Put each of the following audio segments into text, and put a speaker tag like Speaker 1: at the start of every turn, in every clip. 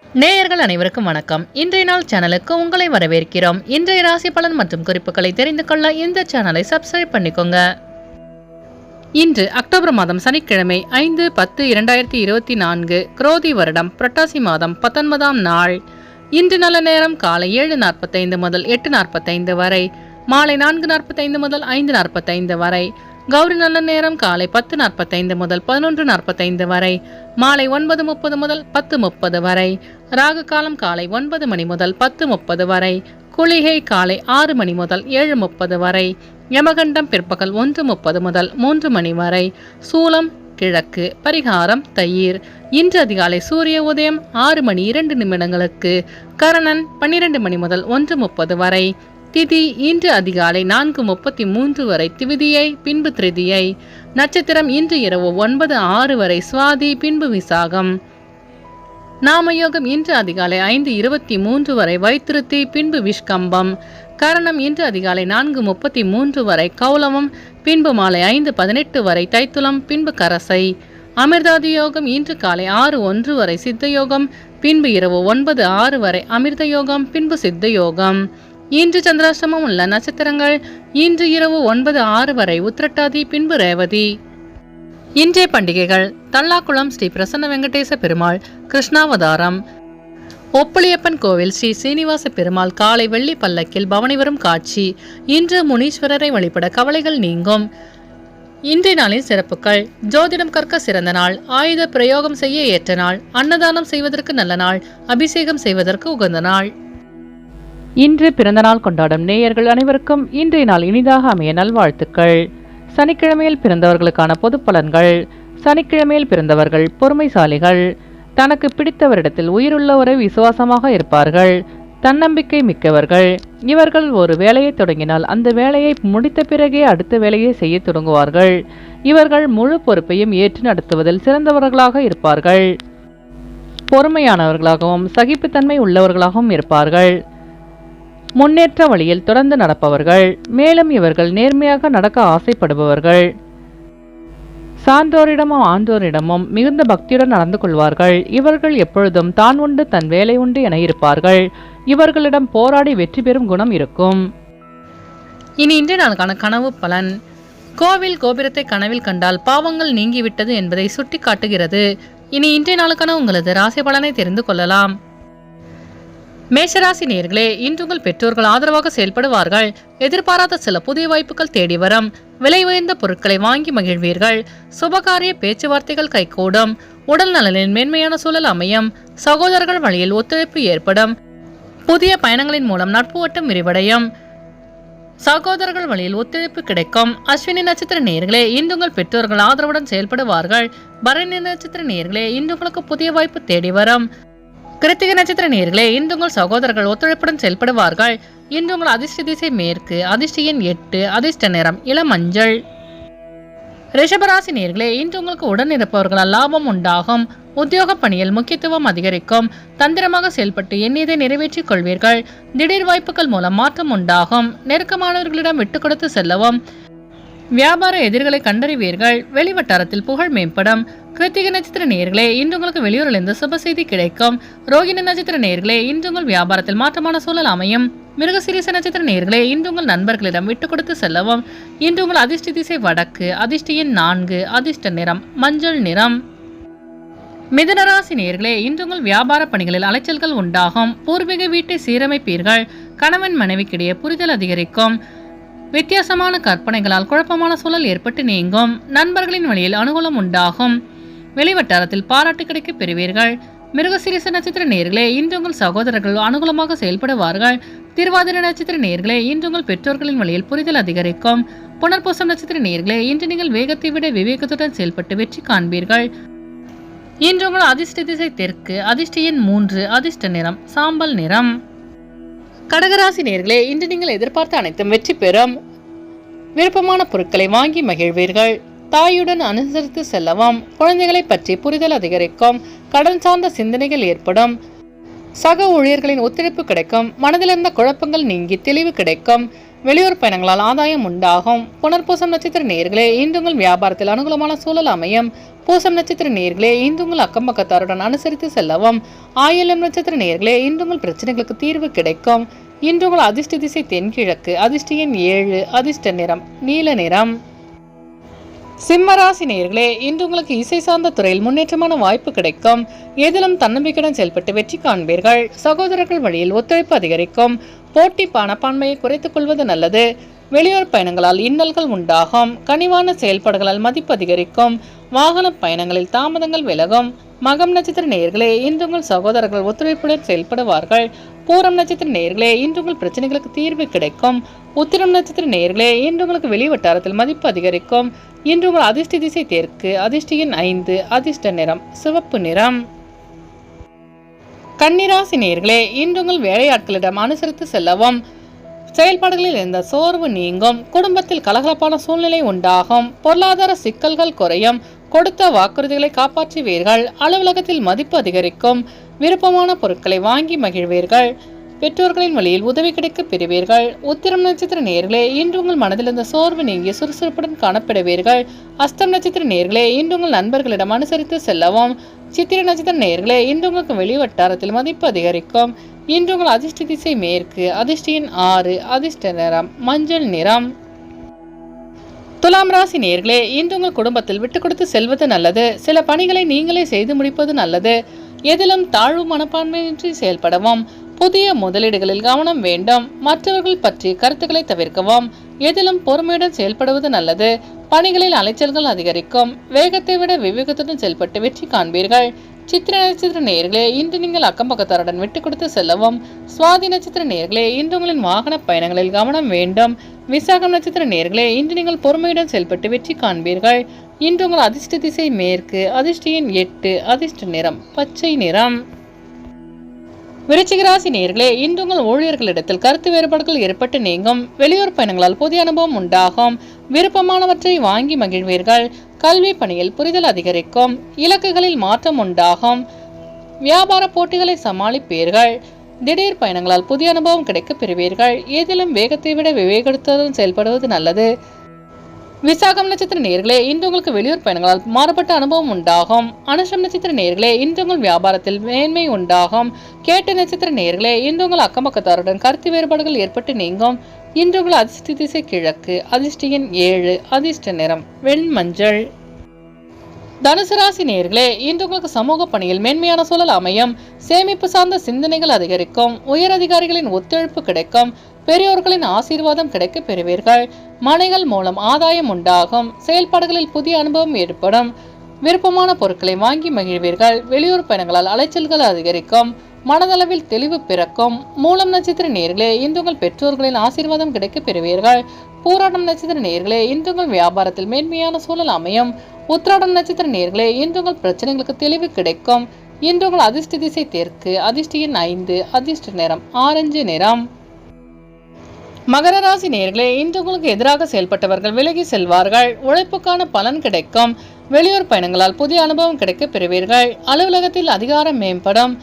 Speaker 1: நேயர்கள் அனைவருக்கும் வணக்கம். இன்றைய நாள் சேனலுக்கு உங்களை வரவேற்கிறோம். இன்றைய ராசி பலன் மற்றும் குறிப்புகளை தெரிந்து கொள்ள இந்த சேனலை சப்ஸ்கிரைப் பண்ணிக்கோங்க. இன்று அக்டோபர் மாதம் சனிக்கிழமை 5/10/2024 குரோதி வருடம் புரட்டாசி மாதம் 19ஆம் நாள். இன்று நல்ல நேரம் காலை 7:45 முதல் 8:45 வரை, மாலை 4:45 முதல் 5:45 வரை. கௌரி நல்ல நேரம் காலை 10:45 முதல் 11:45 வரை, மாலை 9:30 முதல் 10:30 வரை. ராகு காலம் காலை 9 மணி முதல் 10:30 வரை. குளிகை காலை 6 மணி முதல் 7:30 வரை. யமகண்டம் பிற்பகல் 1:30 முதல் 3 மணி வரை. சூலம் கிழக்கு. பரிகாரம் தயிர். இன்று அதிகாலை சூரிய உதயம் 6 மணி 2 நிமிடங்களுக்கு. கரணன் 12 மணி முதல் 1:30 வரை. திதி இன்று அதிகாலை 4:33 வரை திவிதியை, பின்பு திருதியை. நட்சத்திரம் இன்று இரவு 9:06 வரை சுவாதி, பின்பு விசாகம். நாமயோகம் இன்று அதிகாலை 5:23 வரை வைத்திருத்தி, பின்பு விஷ்கம்பம். கரணம் இன்று அதிகாலை 4:33 வரை கௌலவம், பின்பு மாலை 5:18 வரை தைத்துளம், பின்பு கரசை. அமிர்தாதி யோகம் இன்று காலை 6:01 வரை சித்தயோகம், பின்பு இரவு 9:06 வரை அமிர்த யோகம், பின்பு சித்த யோகம். இன்று சந்திராஷ்டமம் உள்ள நட்சத்திரங்கள் இன்று இரவு 9:06 வரை உத்திரட்டாதி, பின்பு ரேவதி. இன்றைய பண்டிகைகள்: தல்லாக்குளம் ஸ்ரீ பிரசன்ன வெங்கடேச பெருமாள் கிருஷ்ணாவதாரம். ஒப்புளியப்பன் கோவில் ஸ்ரீ சீனிவாச பெருமாள் காலை வெள்ளி பல்லக்கில் பவனி வரும் காட்சி. இன்று முனீஸ்வரரை வழிபட கவலைகள் நீங்கும். இன்றைய நாளின் சிறப்புகள்: ஜோதிடம் கற்க சிறந்த நாள், ஆயுத பிரயோகம் செய்ய ஏற்ற நாள், அன்னதானம் செய்வதற்கு நல்ல நாள், அபிஷேகம் செய்வதற்கு உகந்த நாள். இன்று பிறந்தநாள் கொண்டாடும் நேயர்கள் அனைவருக்கும் இன்றைய நாள் இனிதாக அமைய நல்வாழ்த்துக்கள். சனிக்கிழமையில் பிறந்தவர்களுக்கான பொது பலன்கள். சனிக்கிழமையில் பிறந்தவர்கள் பொறுமைசாலிகள். தனக்கு பிடித்தவரிடத்தில் உயிருள்ளவரை விசுவாசமாக இருப்பார்கள். தன்னம்பிக்கை மிக்கவர்கள். இவர்கள் ஒரு வேலையை தொடங்கினால் அந்த வேலையை முடித்த பிறகே அடுத்த வேலையை செய்ய தொடங்குவார்கள். இவர்கள் முழு பொறுப்பையும் ஏற்று நடத்துவதில் சிறந்தவர்களாக இருப்பார்கள். பொறுமையானவர்களாகவும் சகிப்புத்தன்மை உள்ளவர்களாகவும் இருப்பார்கள். முன்னேற்ற வழியில் தொடர்ந்து நடப்பவர்கள். மேலும் இவர்கள் நேர்மையாக நடக்க ஆசைப்படுபவர்கள். சான்றோரிடமும் ஆன்றோரிடமும் மிகுந்த பக்தியுடன் நடந்து கொள்வார்கள். இவர்கள் எப்பொழுதும் தான் உண்டு தன் வேலை உண்டு என இருப்பார்கள். இவர்களிடம் போராடி வெற்றி பெறும் குணம் இருக்கும். இனி இன்றைய நாளுக்கான கனவு பலன். கோவில் கோபுரத்தை கனவில் கண்டால் பாவங்கள் நீங்கிவிட்டது என்பதை சுட்டி காட்டுகிறது. இனி இன்றைய நாளுக்கான உங்களது ராசி பலனை தெரிந்து கொள்ளலாம். மேஷராசி நேயர்களே, இன்று உங்கள் பெற்றோர்கள் ஆதரவாக செயல்படுவார்கள். எதிர்பாராத சில புதிய வாய்ப்புகள் தேடி வரும். விலை உயர்ந்த பொருட்களை வாங்கி மகிழ்வீர்கள். சுபகாரிய பேச்சுவார்த்தைகள் கைகூடும். உடல் நலனில் மேன்மையான சூழல் அமையும். சகோதரர்கள் வழியில் ஒத்துழைப்பு ஏற்படும். புதிய பயணங்களின் மூலம் நட்பு வட்டம் விரிவடையும். சகோதரர்கள் வழியில் ஒத்துழைப்பு கிடைக்கும். அஸ்வினி நட்சத்திர நேயர்களே, இன்று உங்கள் பெற்றோர்கள் ஆதரவுடன் செயல்படுவார்கள். பரணி நட்சத்திர நேயர்களே, இன்று உங்களுக்கு புதிய வாய்ப்பு தேடி வரும். கிருத்திகை நட்சத்திர நேயர்களே, இன்று உங்கள் சகோதரர்கள் ஒத்துழைப்புடன் செயல்படுவார்கள். இன்று உங்கள் அதிர்ஷ்ட திசை மேற்கு, அதிர்ஷ்ட எண் 8, அதிர்ஷ்ட நிறம் இளமஞ்சள். ரிஷபராசி நேயர்களே, இன்று உங்களுக்கு உடன் இருப்பவர்களால் லாபம் உண்டாகும். உத்தியோக பணியில் முக்கியத்துவம் அதிகரிக்கும். தந்திரமாக செயல்பட்டு எண்ணியதை நிறைவேற்றிக் கொள்வீர்கள். திடீர் வாய்ப்புகள் மூலம் மாற்றம் உண்டாகும். நெருக்கமானவர்களிடம் விட்டுக் கொடுத்து செல்லவும். வியாபார எதிர்களை கண்டறிவீர்கள். வெளிவட்டாரத்தில் புகழ் மேம்படும். கிருத்திகை நட்சத்திர நேயர்களே, இன்று உங்களுக்கு வெளியூரிலிருந்து சுப செய்தி கிடைக்கும். ரோகிணி நட்சத்திர நேயர்களே, இன்று உங்கள் வியாபாரத்தில் மாற்றமான சூழல் அமையும். மிருகசீரிஷ நட்சத்திர நேயர்களே, இன்று உங்கள் நண்பர்களிடம் விட்டுக் கொடுத்து செல்லவும். இன்று உங்கள் அதிர்ஷ்ட திசை வடக்கு, அதிர்ஷ்ட எண் 4, அதிர்ஷ்ட நிறம் மஞ்சள் நிறம். மிதுனராசி நேயர்களே, இன்று உங்கள் வியாபார பணிகளில் அலைச்சல்கள் உண்டாகும். பூர்வீக வீட்டை சீரமைப்பீர்கள். கணவன் மனைவிக்கிடையே புரிதல் அதிகரிக்கும். வித்தியாசமான கற்பனைகளால் குழப்பமான சூழல் ஏற்பட்டு நீங்கும். நண்பர்களின் வழியில் அனுகூலம் உண்டாகும். வெளிவட்டாரத்தில் பாராட்டு கிடைக்க பெறுவீர்கள். மிருகசீரிஷ நட்சத்திர நேயர்களே, இன்று உங்கள் சகோதரர்கள் அனுகூலமாக செயல்படுவார்கள். திருவாதிரை நட்சத்திர நேயர்களே, இன்று உங்கள் பெற்றோர்களின் வழியில் புரிதல் அதிகரிக்கும். புனர்பூசம் நட்சத்திர நேயர்களே, இன்று நீங்கள் வேகத்தை விட விவேகத்துடன் செயல்பட்டு வெற்றி காண்பீர்கள். இன்று உங்கள் அதிர்ஷ்ட திசை தெற்கு, அதிர்ஷ்ட எண் 3, அதிர்ஷ்ட நிறம் சாம்பல் நிறம். கடகராசி நேயர்களே, இன்று நீங்கள் எதிர்பார்த்த அனைத்தும் வெற்றி பெறும். விருப்பமான பொருட்களை வாங்கி மகிழ்வீர்கள். தாயுடன் அனுசரித்து செல்லவும். குழந்தைகளை பற்றி புரிதல் அதிகரிக்கும். கடன் சார்ந்த சிந்தனைகள் ஏற்படும். சக ஊழியர்களின் ஒத்துழைப்பு கிடைக்கும். மனதிலிருந்த குழப்பங்கள் நீங்கி தெளிவு கிடைக்கும். வெளியூர் பயணங்களால் ஆதாயம் உண்டாகும். புனர்பூசம் நட்சத்திர நேயர்களே, இன்று உங்கள் வியாபாரத்தில் அனுகூலமான சூழல் அமையும். பூசம் நட்சத்திர நேயர்களே, இன்று உங்கள் அக்கம் பக்கத்தாருடன் அனுசரித்து செல்லவும். ஆயில்யம் நட்சத்திர நேயர்களே, இன்று உங்கள் பிரச்சனைகளுக்கு தீர்வு கிடைக்கும். இன்று உங்கள் அதிர்ஷ்ட திசை தென்கிழக்கு. அதிர்ஷ்ட எண் 7. அதிர்ஷ்ட நிறம் நீல நிறம். சிம்மராசி நேயர்களே, இன்று உங்களுக்கு இசை சார்ந்த துறையில் முன்னேற்றமான வாய்ப்பு கிடைக்கும். எதிலும் தன்னம்பிக்கையுடன் செயல்பட்டு வெற்றி காண்பீர்கள். சகோதரர்கள் வழியில் ஒத்துழைப்பு அதிகரிக்கும். போட்டி பணப்பான்மையை குறைத்துக் கொள்வது நல்லது. வெளியூர் பயணங்களால் இன்னல்கள் உண்டாகும். கனிவான செயல்பாடுகளால் மதிப்பு அதிகரிக்கும். வாகன பயணங்களில் தாமதங்கள் விலகும். மகம் நட்சத்திர நேயர்களே, இன்று உங்கள் சகோதரர்கள் ஒத்துழைப்புடன் செயல்படுவார்கள். பூரம் நட்சத்திர நேயர்களே, இன்று உங்கள் பிரச்சனைகளுக்கு தீர்வு கிடைக்கும். உத்திரம் நட்சத்திர நேயர்களே, இன்று உங்களுக்கு வெளி வட்டாரத்தில் மதிப்பு அதிகரிக்கும். இன்று உங்கள் அதிர்ஷ்ட திசை தெற்கு. அதிர்ஷ்ட எண் 5. அதிர்ஷ்ட நிறம் சிவப்பு நிறம். கன்னிராசி நேயர்களே, இன்று உங்கள் வேலையாட்களிடம் அனுசரித்து செல்லவும். செயல்பாடுகளில் இருந்த சோர்வு நீங்கும். குடும்பத்தில் கலகலப்பான சூழ்நிலை உண்டாகும். பொருளாதார சிக்கல்கள் குறையும். கொடுத்த வாக்குறுதிகளை காப்பாற்றுவீர்கள். அலுவலகத்தில் மதிப்பு அதிகரிக்கும். விருப்பமான பொருட்களை வாங்கி மகிழ்வீர்கள். பெற்றோர்களின் வழியில் உதவி கிடைக்க பெறுவீர்கள். உத்திரம் நட்சத்திர நேயர்களே, இன்று உங்கள் மனதில் இருந்த சோர்வு நீங்கி சுறுசுறுப்புடன் காணப்படுவீர்கள். அஸ்தம் நட்சத்திர நேயர்களே, இன்று உங்கள் நண்பர்களிடம் அனுசரித்து செல்லவும். சித்திரை நட்சத்திர நேயர்களே, இன்று உங்களுக்கு வெளி வட்டாரத்தில் மதிப்பு அதிகரிக்கும். இன்று உங்கள் அதிர்ஷ்ட திசை மேற்கு. அதிர்ஷ்ட எண் 6. அதிர்ஷ்ட நிறம் மஞ்சள் நிறம். துலாம் ராசி நேயர்களே, இன்று உங்கள் குடும்பத்தில் விட்டு கொடுத்து செல்வது நல்லது. சில பணிகளை நீங்களே செய்து முடிப்பது நல்லது. எதிலும் தாழ்வு மனப்பான்மையின்றி செயல்படவும். புதிய முதலீடுகளில் கவனம் வேண்டும். மற்றவர்கள் பற்றி கருத்துக்களை தவிர்க்கவும். எதிலும் பொறுமையுடன் செயல்படுவது நல்லது. பணிகளில் அலைச்சல்கள் அதிகரிக்கும். வேகத்தை விட விவேகத்துடன் செயல்பட்டு வெற்றி காண்பீர்கள். சித்திரை நட்சத்திர நேயர்களே, இன்று நீங்கள் அக்கம்பக்கத்தாருடன் விட்டு கொடுத்து செல்லவும். சுவாதி நட்சத்திர நேயர்களே, இன்று உங்களின் வாகன பயணங்களில் கவனம் வேண்டும். விசாகம் நட்சத்திர நேயர்களே, இன்று நீங்கள் பொறுமையுடன் செயல்பட்டு வெற்றி காண்பீர்கள். இன்று உங்கள் அதிர்ஷ்ட திசை மேற்கு. அதிர்ஷ்ட எண் 8. அதிர்ஷ்ட நிறம் பச்சை நிறம். விருச்சிக ராசி நேயர்களே, இன்று உங்கள் ஊழியர்களிடத்தில் கருத்து வேறுபாடுகள் ஏற்பட்டு நீங்கும். வெளியூர் பயணங்களால் புதிய அனுபவம் உண்டாகும். விருப்பமானவற்றை வாங்கி மகிழ்வீர்கள். கல்வி பணியில் புரிதல் அதிகரிக்கும். இலக்குகளில் மாற்றம் உண்டாகும். வியாபார போட்டிகளை சமாளிப்பீர்கள். திடீர் பயணங்களால் புதிய அனுபவம் கிடைக்க பெறுவீர்கள். ஏதிலும் வேகத்தை விட விவேகத்துடன் செயல்படுவது நல்லது. விசாகம் நட்சத்திர நேயர்களே, இன்று உங்களுக்கு வெளியூர் பயணங்களால் மாறுபட்ட அனுபவம் உண்டாகும். அனுஷம் நட்சத்திர நேயர்களே, இன்று உங்கள் வியாபாரத்தில் மேன்மை உண்டாகும். கேட்ட நட்சத்திர நேயர்களே, இன்று உங்கள் அக்கம்பக்கத்தாருடன் கருத்து வேறுபாடுகள் ஏற்பட்டு நீங்கும். இன்று உங்கள் அதிர்ஷ்ட திசை கிழக்கு. அதிர்ஷ்ட எண் 7. அதிர்ஷ்ட நிறம் வெண்மஞ்சள். தனுசு ராசி நேயர்களே, இன்று உங்களுக்கு சமூக பணியில் மேன்மையான சூழல் அமையும். சேமிப்பு சார்ந்த சிந்தனைகள் அதிகரிக்கும். உயர் அதிகாரிகளின் ஒத்துழைப்பு கிடைக்கும். பெரியோர்களின் ஆசீர்வாதம் கிடைக்க பெறுவீர்கள். மனைகள் மூலம் ஆதாயம் உண்டாகும். செயல்பாடுகளில் புதிய அனுபவம் ஏற்படும். விருப்பமான பொருட்களை வாங்கி மகிழ்வீர்கள். வெளியூர் பயணங்களால் அலைச்சல்கள் அதிகரிக்கும். மனதளவில் தெளிவு பிறக்கும். மூலம் நட்சத்திர நேயர்களே, இன்று உங்கள் பெற்றோர்களின் ஆசீர்வாதம் கிடைக்க பெறுவீர்கள். பூராடம் நட்சத்திர நேயர்களே, இன்று உங்கள் வியாபாரத்தில் மேன்மையான சூழல் அமையும். உத்திராடம் நட்சத்திர நேயர்களே, இன்று உங்கள் பிரச்சனைகளுக்கு தெளிவு கிடைக்கும். இன்று உங்கள் அதிர்ஷ்ட திசை தெற்கு. அதிர்ஷ்ட எண் 5. அதிர்ஷ்ட நிறம் ஆரஞ்சு நிறம். மகர ராசி நேயர்களே, இன்று உங்களுக்கு எதிராக செயல்பட்டவர்கள் விலகி செல்வார்கள். உழைப்புக்கான பலன் கிடைக்கும். வெளியூர் பயணங்களால் புதிய அனுபவம் கிடைக்க பெறுவீர்கள். அலுவலகத்தில் அதிகாரம் மேம்படும்.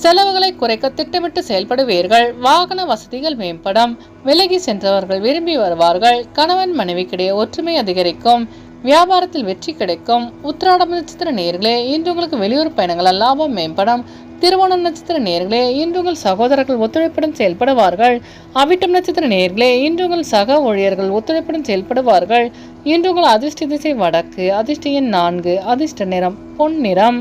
Speaker 1: செலவுகளை குறைக்க திட்டமிட்டு செயல்படுவீர்கள். வாகன வசதிகள் மேம்படும். விலகி சென்றவர்கள் விரும்பி வருவார்கள். கணவன் மனைவிக்கிடையே ஒற்றுமை அதிகரிக்கும். வியாபாரத்தில் வெற்றி கிடைக்கும். உத்திராடம் நட்சத்திர நேயர்களே, இன்று உங்களுக்கு வெளியூர் பயணங்களால் லாபம் மேம்படும். திருவோணம் நட்சத்திர நேயர்களே, இன்று உங்கள் சகோதரர்கள் ஒத்துழைப்புடன் செயல்படுவார்கள். அவிட்டம் நட்சத்திர நேயர்களே, இன்று உங்கள் சக ஊழியர்கள் ஒத்துழைப்புடன் செயல்படுவார்கள். இன்று உங்கள் அதிர்ஷ்ட திசை வடக்கு. அதிர்ஷ்ட எண் 4. அதிர்ஷ்ட நிறம் பொன்னிறம்.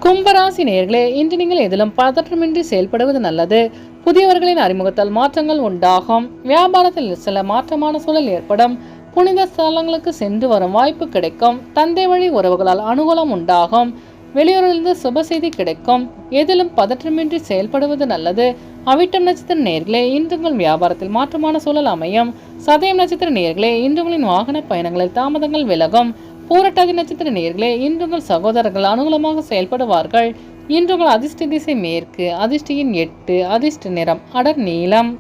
Speaker 1: கும்பராசி நேயர்களே, இன்று நீங்கள் எதிலும் பதற்றமின்றி செயல்படுவது நல்லது. புதியவர்களின் அறிமுகத்தால் மாற்றங்கள் உண்டாகும். வியாபாரத்தில் சில மாற்றமான சூழல் ஏற்படும். புனித ஸ்தலங்களுக்கு சென்று வரும் வாய்ப்பு கிடைக்கும். தந்தை வழி உறவுகளால் அனுகூலம் உண்டாகும். வெளியூரிலிருந்து சுப செய்தி கிடைக்கும். எதிலும் பதற்றமின்றி செயல்படுவது நல்லது. அவிட்டம் நட்சத்திர நேயர்களே, இன்று உங்கள் வியாபாரத்தில் மாற்றமான சூழல் அமையும். சதயம் நட்சத்திர நேயர்களே, இன்று உங்களின் வாகன பயணங்களில் தாமதங்கள் விலகும். பூரட்டாதி நட்சத்திர நேயர்களே, இன்று உங்கள் சகோதரர்கள் அனுகூலமாக செயல்படுவார்கள். இன்று உங்கள் அதிர்ஷ்ட திசை மேற்கு. அதிர்ஷ்ட எண் 8. அதிர்ஷ்ட நிறம் அடர் நீலம்.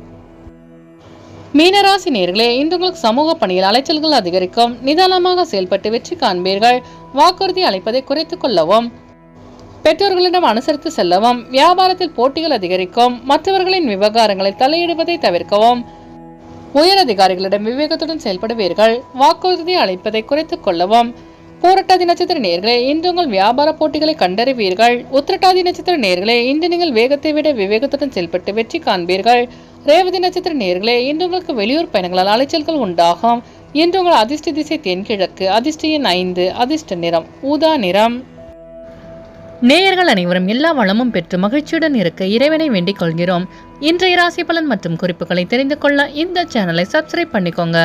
Speaker 1: மீனராசி நேயர்களே, இன்று உங்களுக்கு சமூக பணியில் அலைச்சல்கள் அதிகரிக்கும். நிதானமாக செயல்பட்டு வெற்றி காண்பீர்கள். வாக்குறுதி அளிப்பதை குறைத்துக் கொள்ளவும். பெற்றோர்களிடம் அனுசரித்து செல்லவும். வியாபாரத்தில் போட்டிகள் அதிகரிக்கும். மற்றவர்களின் விவகாரங்களில் தலையிடுவதை தவிர்க்கவும். உயர் அதிகாரிகளிடம் விவேகத்துடன் செயல்படுவீர்கள். வாக்குறுதி அளிப்பதை குறைத்துக் கொள்ளவும். பூரட்டாதி நட்சத்திர நேயர்களே, இன்று உங்கள் வியாபார போட்டிகளை கண்டறிவீர்கள். உத்திரட்டாதி நட்சத்திர நேயர்களே, இன்று நீங்கள் வேகத்தை விட விவேகத்துடன் செயல்பட்டு வெற்றி காண்பீர்கள். ரேவதி நட்சத்திர நேயர்களே, இன்று உங்களுக்கு வெளியூர் பயணங்களால் அலைச்சல்கள் உண்டாகும். இன்று உங்கள் அதிர்ஷ்ட திசை தென்கிழக்கு. அதிர்ஷ்ட எண் 5. அதிர்ஷ்ட நிறம் ஊதா நிறம். நேயர்கள் அனைவரும் எல்லா வளமும் பெற்று மகிழ்ச்சியுடன் இருக்க இறைவனை வேண்டிக் கொள்கிறோம். இன்றைய ராசி பலன் மற்றும் குறிப்புகளை தெரிந்து கொள்ள இந்த சேனலை சப்ஸ்கிரைப் பண்ணிக்கோங்க.